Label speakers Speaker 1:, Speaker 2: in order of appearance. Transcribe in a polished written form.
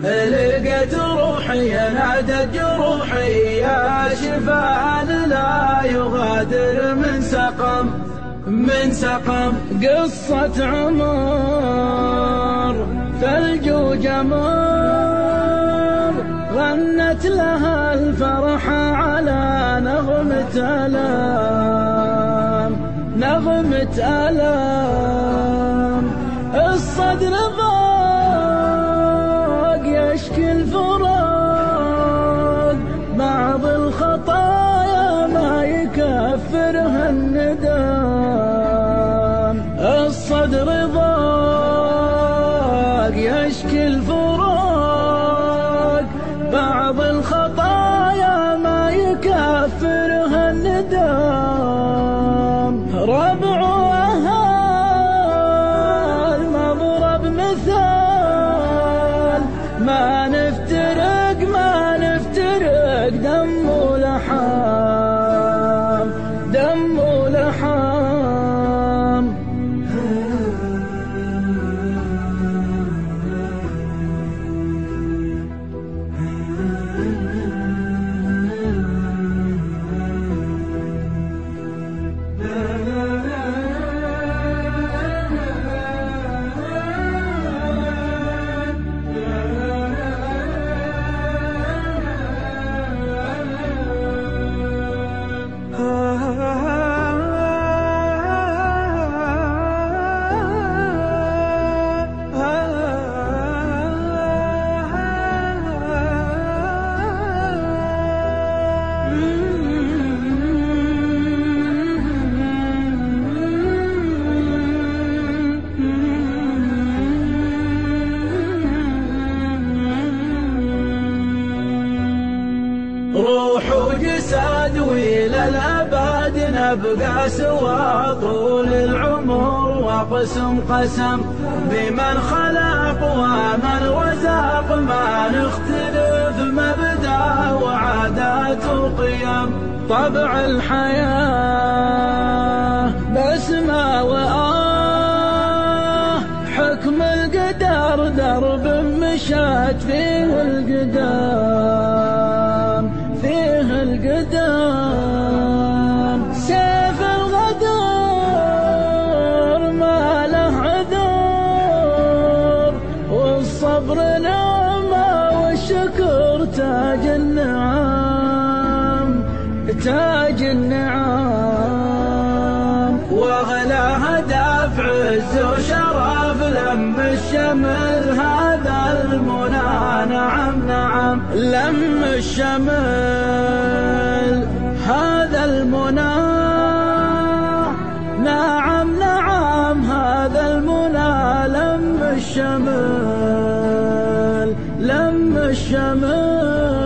Speaker 1: لقيت روحي نادت جروحي يا شفاء لا يغادر من سقم قصة عمر ثلج وجمر غنت لها الفرحة على نغمة ألام الصدر ضاق يشكي الفراق بعض الخطايا ما يكفرها الندم الصدر ضاق يشكي الفراق بعض الخطايا ما يكفرها الندم ربع وأهل مضرب مثال ما نفترق دم ولحام روح وجسد وإلى الأبد نبقى سوا طول العمر وقسم بمن خلق ومن رزق ما نختلف مبدأ وعادات وقيم طبع الحياة بسمة وآه حكم القدر درب مشات فيه القدام سيف الغدر ما له عذر والصبر نعمة والشكر تاج النعام وغلاها دافع عز وشرف لم الشمل هذا المنى نعم لم الشمل هذا المنى نعم هذا المنى لم الشمل